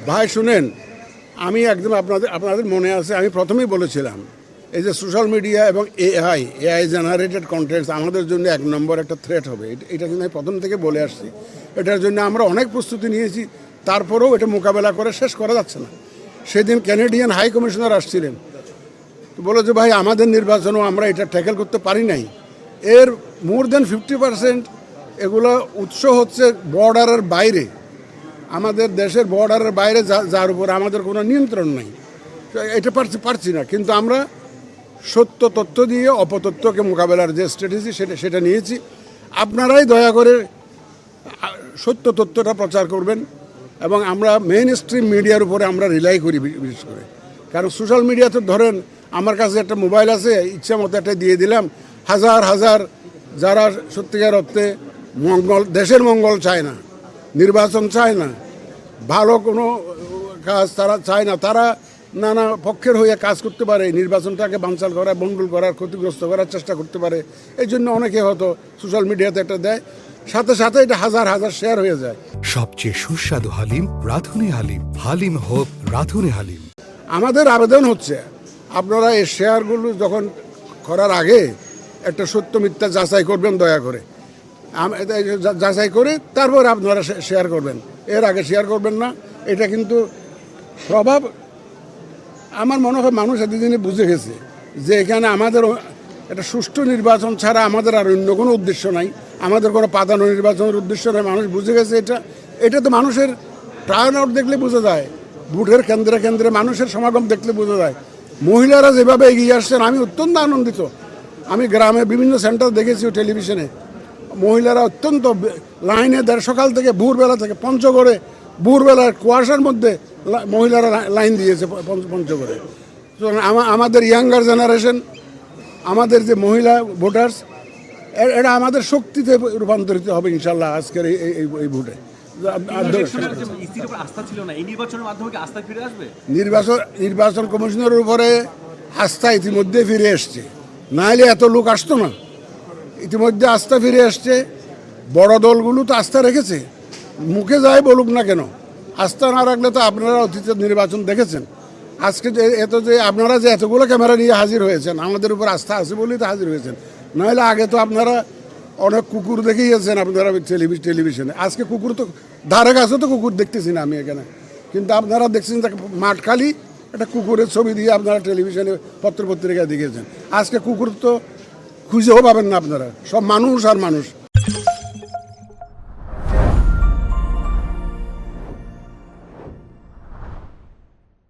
ভাই শুনেন, আমি একদম আপনাদের মনে আছে, আমি প্রথমেই বলেছিলাম এই যে সোশ্যাল মিডিয়া এবং এআই জেনারেটেড কন্টেন্টস আমাদের জন্য এক নম্বর একটা থ্রেট হবে। এটা কিন্তু আমি প্রথম থেকে বলে আসছি। এটার জন্য আমরা অনেক প্রস্তুতি নিয়েছি, তারপরেও এটা মোকাবেলা করে শেষ করা যাচ্ছে না। সেদিন ক্যানাডিয়ান হাই কমিশনার আসছিলেন, বলে যে ভাই আমাদের নির্বাচনও আমরা এটা ট্যাকেল করতে পারি নাই। এর মোর দেন 50% এগুলো উৎস হচ্ছে বর্ডারের বাইরে, আমাদের দেশের বর্ডারের বাইরে, যার উপর আমাদের কোনো নিয়ন্ত্রণ নাই। এটা পারছি না, কিন্তু আমরা সত্য তথ্য দিয়ে অপতথ্যকে মোকাবেলার যে স্ট্র্যাটেজি সেটা নিয়েছি। আপনারাই দয়া করে সত্য তথ্যটা প্রচার করবেন, এবং আমরা মেইন স্ট্রিম মিডিয়ার উপরে আমরা রিলাই করি বিশেষ করে। কারণ সোশ্যাল মিডিয়াতে ধরেন আমার কাছে একটা মোবাইল আছে, ইচ্ছা মতো একটা দিয়ে দিলাম, হাজার হাজার যারা সত্যিকার অর্থে দেশের মঙ্গল চায় না, নির্বাচন চায় না, ভালো কোনো কাজ তারা চায় না, তারা নানা পক্ষের হয়ে কাজ করতে পারে, নির্বাচনটাকে বানচাল করা, বন্ডুল করার, ক্ষতিগ্রস্ত করার চেষ্টা করতে পারে। এই জন্য অনেকে হয়তো সোশ্যাল মিডিয়াতে একটা দেয়, সাথে সাথে এটা হাজার হাজার শেয়ার হয়ে যায়। সবচেয়ে সুস্বাদু হালিম রাঁধুনি হালিম। হালিম হোক রাঁধুনি হালিম। আমাদের আবেদন হচ্ছে আপনারা এই শেয়ারগুলো যখন করার আগে একটা সত্য মিথ্যা যাচাই করবেন, দয়া করে যাচাই করে তারপর আপনারা শেয়ার করবেন, এর আগে শেয়ার করবেন না। এটা কিন্তু প্রভাব, আমার মনে হয় মানুষ এতদিনে বুঝে গেছে যে এখানে আমাদের একটা সুষ্ঠু নির্বাচন ছাড়া আমাদের আর অন্য কোনো উদ্দেশ্য নাই, আমাদের কোনো পাতানো নির্বাচনের উদ্দেশ্য নাই। মানুষ বুঝে গেছে এটা তো মানুষের টার্ন আউট দেখলে বোঝা যায়, ভোটের কেন্দ্রে কেন্দ্রে মানুষের সমাগম দেখলে বোঝা যায়। মহিলারা যেভাবে এগিয়ে আসছেন আমি অত্যন্ত আনন্দিত। আমি গ্রামে বিভিন্ন সেন্টার দেখেছি টেলিভিশনে, মহিলারা অত্যন্ত লাইনে সকাল থেকে ভোরবেলা থেকে পঞ্চগড়ে ভোরবেলার কুয়াশার মধ্যে মহিলারা লাইন দিয়েছে পঞ্চগড়ে। আমাদের ইয়াঙ্গার জেনারেশন, আমাদের যে মহিলা ভোটার্স, এটা আমাদের শক্তিতে রূপান্তরিত হবে ইনশাল্লাহ আজকের এই ভোটে। নির্বাচন কমিশনের উপরে আস্থা ইতিমধ্যে ফিরে এসছে, নাহলে এত লোক আসতো না। ইতিমধ্যে আস্থা ফিরে আসছে, বড় দলগুলো তো আস্থা রেখেছে, মুখে যায় বলুক না কেন। আস্থা না রাখলে তো আপনারা অতীতের নির্বাচন দেখেছেন। আজকে যে আপনারা যে এতগুলো ক্যামেরা নিয়ে হাজির হয়েছেন, আমাদের উপর আস্থা আছে বলেই তো হাজির হয়েছেন, নাহলে আগে তো আপনারা অনেক কুকুর দেখেইছেন আপনারা টেলিভিশনে। আজকে কুকুর তো ধারে কাছে তো কুকুর দেখতেছি না আমি এখানে, কিন্তু আপনারা দেখছেন মাঠ খালি একটা কুকুরের ছবি দিয়ে আপনারা টেলিভিশনে পত্রপত্রিকায় দেখেছেন। আজকে কুকুর তো খুঁজেও পাবেন না আপনারা, সব মানুষ আর মানুষ।